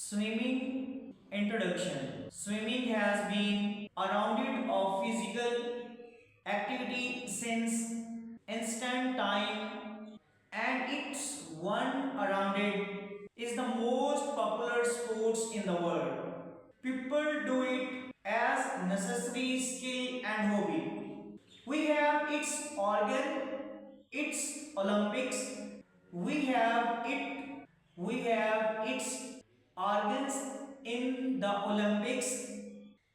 Swimming introduction. Swimming has been a rounded of physical activity since ancient time, and it's one around it is the most popular sports in the world. People do it as necessary skill and hobby. We have its organ, its Olympics. We have its organs in the Olympics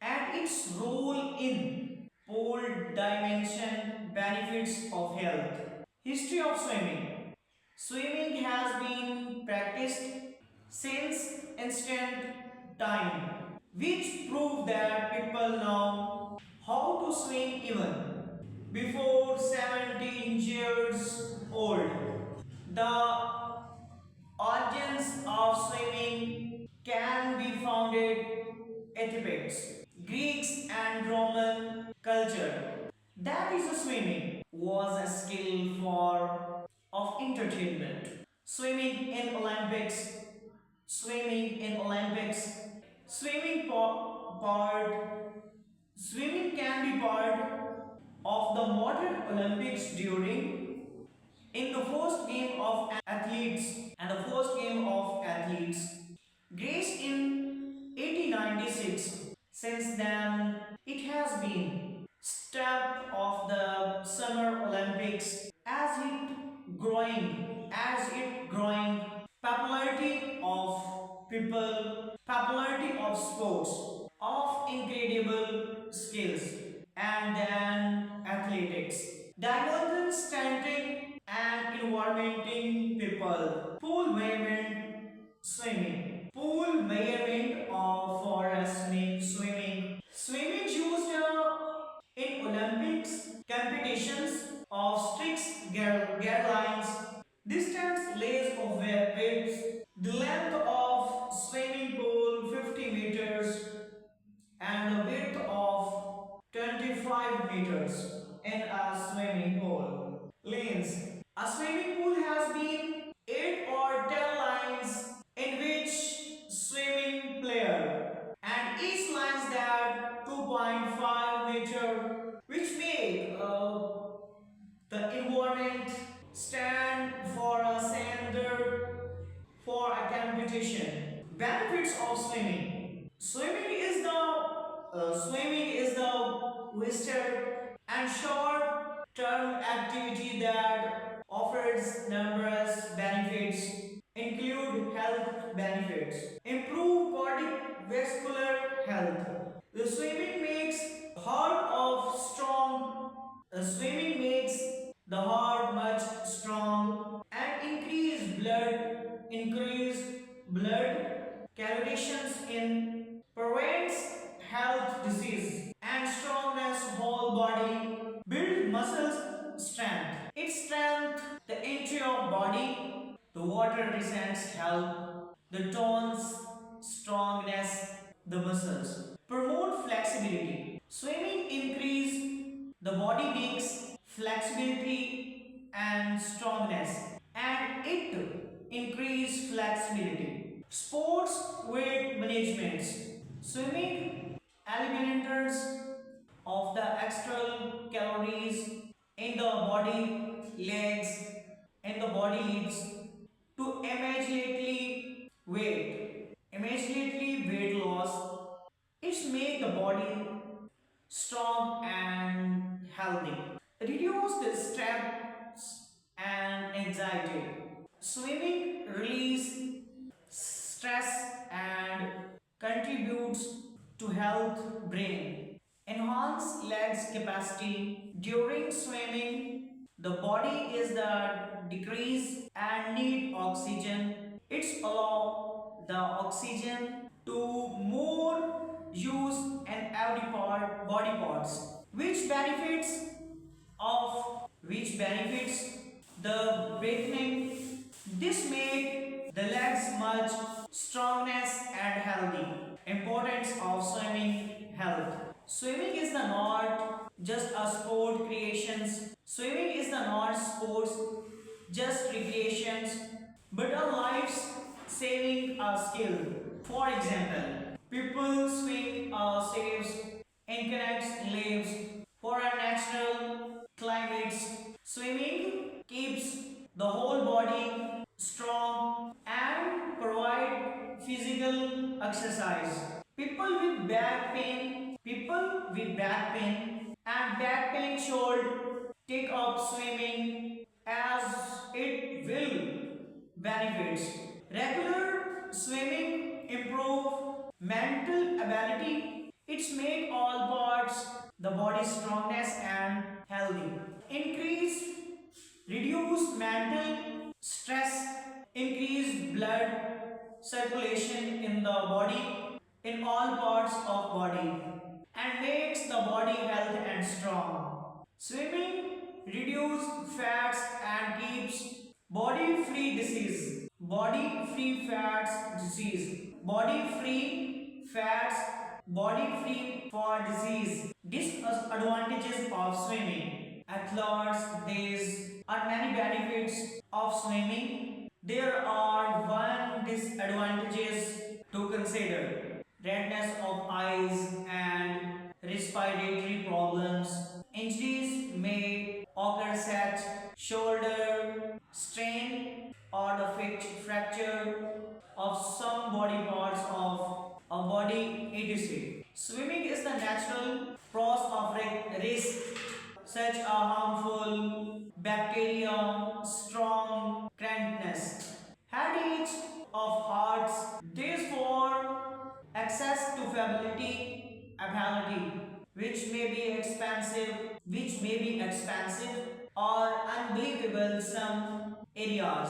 and its role in pole dimension benefits of health. History of swimming. Swimming has been practiced since ancient time, which prove that people know how to swim even before 17 years old. The origins of swimming can be founded Ethiopians, Greeks and Roman culture. That is, swimming was a skill for of entertainment. Swimming in Olympics, swimming part, swimming can be part of the modern Olympics during in the first game of athletes Greece in 1896. Since then, it has been step of the Summer Olympics as it growing popularity of sports of incredible skills and then athletics. Demonstrating and environmenting people. Pool measurement of forest swimming. Swimming used in Olympics competitions of strict guidelines. Distance lays of weights. The length of swimming pool 50 meters and the width of 25 meters in a swimming pool. Lanes. A swimming pool has been 8 or 10 lines in which swimming player and each lines that 2.5 meter which make the environment stand for a standard for a competition. Benefits of swimming. Swimming is the listed and short-term activity that offers numerous benefits, include health benefits, improve cardiovascular health. The swimming makes heart of strong. Swimming makes the heart much strong and increase blood circulations in prevents health disease and strongness whole body build muscles strength. Its strength the entry of body the water resistance help the tones strongness the muscles promote flexibility. Swimming increase the body makes flexibility and strongness and it increase flexibility. Sports weight management. Swimming eliminators of the extra calories in the body leads to immediately weight loss. It make the body strong and healthy. Reduce the stress and anxiety. Swimming release stress and contributes to health brain. Enhance legs capacity. During swimming, the body is the decrease and need oxygen. It's allow the oxygen to more use in every body parts, which benefits the breathing. This make the legs much strongness and healthy. Importance of swimming health. Swimming is the not just a sport creations. Swimming is the not sports just recreations, but a life saving skill. For example, people swing saves and connects lives for our natural climates. Swimming keeps the whole body strong and provide physical exercise. People with back pain and back pain should take up swimming as it will benefits. Regular swimming improve mental ability. It's make all parts the body strongness and healthy. Increase reduce mental stress, increase blood circulation in the body in all parts of body and makes the body healthy and strong. Swimming reduce fats and keeps body free disease. Body free fats disease. Body free fats. Body free for disease. Disadvantages of swimming. Athletes, there are many benefits of swimming. There are one disadvantages to consider: redness of eyes and respiratory problems. Injuries may occur such shoulder strain or the fracture of some body parts of a body etc. Swimming is the natural cause of risk such a harmful bacteria, strong crampness, headache of hearts. Therefore, access to ability which may be expensive or unbelievable some areas.